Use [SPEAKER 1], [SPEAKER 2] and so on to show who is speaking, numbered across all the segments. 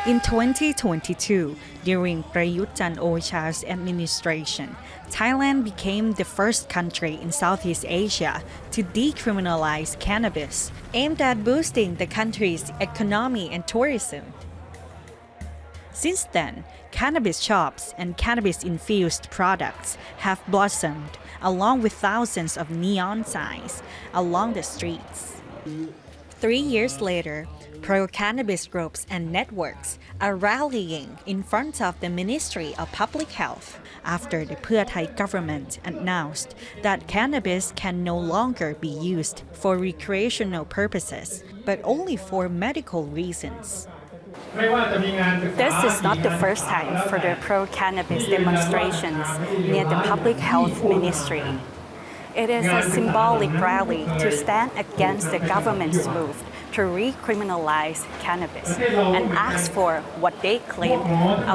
[SPEAKER 1] In 2022, during Prayut Chan-o-cha's administration, Thailand became the first country in Southeast Asia to decriminalize cannabis, aimed at boosting the country's economy and tourism. Since then, cannabis shops and cannabis-infused products have blossomed, along with thousands of neon signs along the streets. 3 years later, pro-cannabis groups and networks are rallying in front of the Ministry of Public Health after the Pheu Thai government announced that cannabis can no longer be used for recreational purposes, but only for medical reasons.
[SPEAKER 2] This is not the first time for the pro-cannabis demonstrations near the Public Health Ministry. It is a symbolic rally to stand against the government's move to recriminalize cannabis and ask for what they claim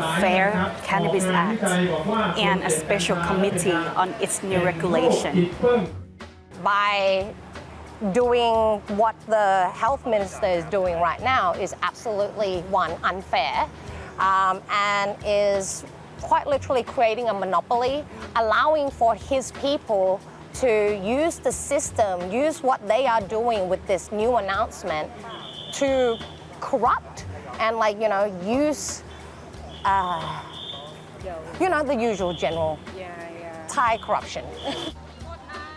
[SPEAKER 2] a fair Cannabis Act and a special committee on its new regulation.
[SPEAKER 3] By doing what the health minister is doing right now is absolutely, one, unfair and is quite literally creating a monopoly, allowing for his people to use the system, use what they are doing with this new announcement to corrupt and use, the usual general Thai corruption.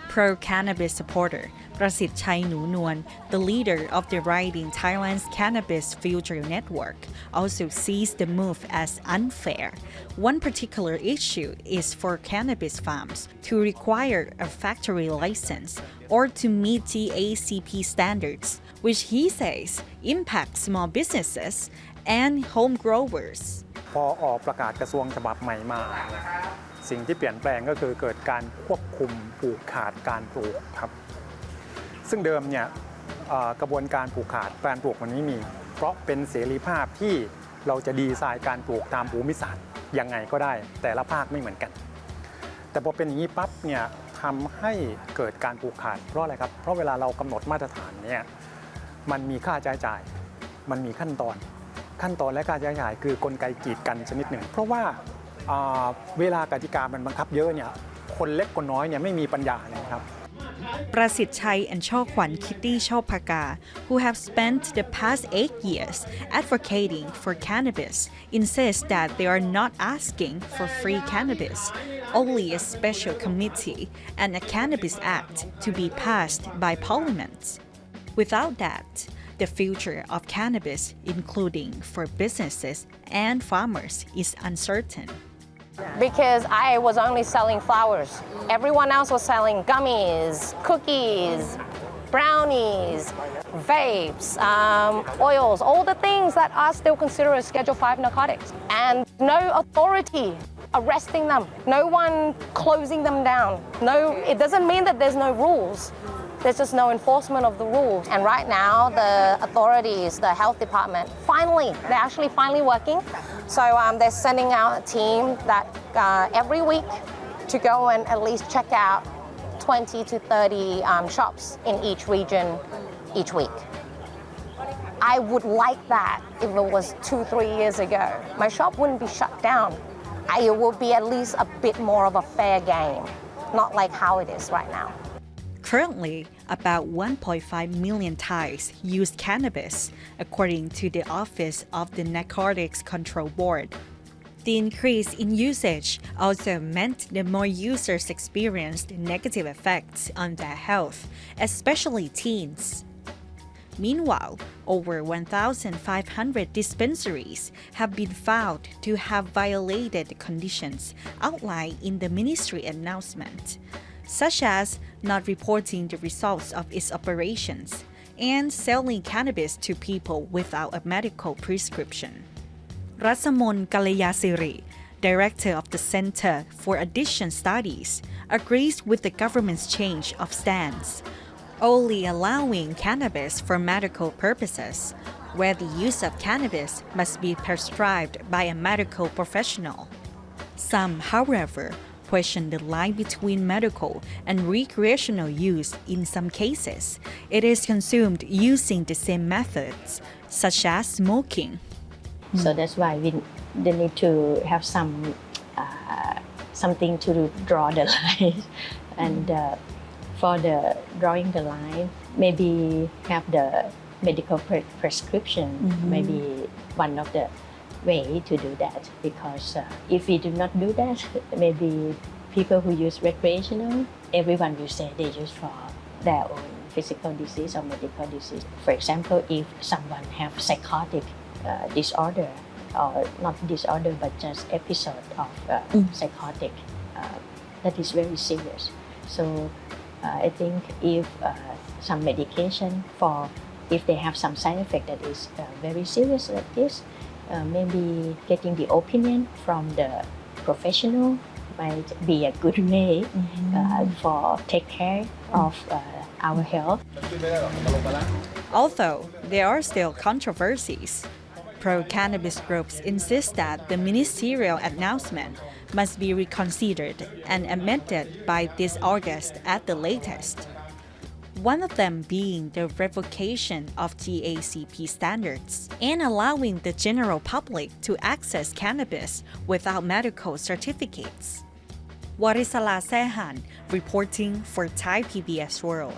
[SPEAKER 1] Pro-cannabis supporter Prasit Chai Nunuan, the leader of the Writing Thailand's Cannabis Future Network, also sees the move as unfair. One particular issue is for cannabis farms to require a factory license or to meet the ACP standards, which he says impact small businesses and home growers.
[SPEAKER 4] พอออกประกาศกระทรวงฉบับใหม่มาสิ่งที่เปลี่ยนแปลงก็คือเกิดการควบคุมผูกขาดการปลูกครับซึ่งเดิมเนี่ยกระบวนการผูกขาดการปลูกมันไม่มีเพราะเป็นเสรีภาพที่เราจะดีไซน์การปลูกตามภูมิศาสตร์ยังไงก็ได้แต่ละภาคไม่เหมือนกันแต่พอเป็นอย่างนี้ปั๊บเนี่ยทำให้เกิดการผูกขาดเพราะอะไรครับเพราะเวลาเรากำหนดมาตรฐานเนี่ยมันมีค่าใช้จ่ายมันมีขั้นตอนและค่าใช้จ่ายคือกลไกกีดกันชนิดหนึ่งเพราะว่าเวลากติกามันบังคับเยอะเนี่ยคนเล็กคนน้อยเนี่ยไม่มีปัญญาเลยครับ
[SPEAKER 1] Prasit Chai and Chokwan Kitty Chopaka, who have spent the past 8 years advocating for cannabis, insist that they are not asking for free cannabis, only a special committee and a Cannabis Act to be passed by Parliament. Without that, the future of cannabis, including for businesses and farmers, is uncertain.
[SPEAKER 3] Because I was only selling flowers. Everyone else was selling gummies, cookies, brownies, vapes, oils, all the things that are still considered as Schedule 5 narcotics. And no authority arresting them, no one closing them down. It doesn't mean that there's no rules. There's just no enforcement of the rules. And right now, the authorities, the health department, they're actually finally working. So they're sending out a team that every week to go and at least check out 20 to 30 shops in each region each week. I would like that if it was 2-3 years ago. My shop wouldn't be shut down. It would be at least a bit more of a fair game, not like how it is right now.
[SPEAKER 1] Currently, about 1.5 million Thais use cannabis, according to the Office of the Narcotics Control Board. The increase in usage also meant that more users experienced negative effects on their health, especially teens. Meanwhile, over 1,500 dispensaries have been found to have violated the conditions outlined in the ministry announcement, such as not reporting the results of its operations and selling cannabis to people without a medical prescription. Rasamon Kalayasiri, director of the Center for Addiction Studies, agrees with the government's change of stance, only allowing cannabis for medical purposes, where the use of cannabis must be prescribed by a medical professional. Some, however, question the line between medical and recreational use. In some cases, it is consumed using the same methods, such as smoking.
[SPEAKER 5] So that's why they need to have something to draw the line. And for the drawing the line, maybe have the medical prescription, maybe one of the way to do that. Because if we do not do that, maybe people who use recreational, everyone will say they use for their own physical disease or medical disease. For example, if someone have psychotic disorder, or not disorder but just episode of psychotic, that is very serious. So I think if some medication for if they have some side effect that is very serious like this, maybe getting the opinion from the professional might be a good way for take care of our health.
[SPEAKER 1] Although there are still controversies, pro-cannabis groups insist that the ministerial announcement must be reconsidered and amended by this August at the latest. One of them being the revocation of GACP standards and allowing the general public to access cannabis without medical certificates. Warisala Sehan reporting for Thai PBS World.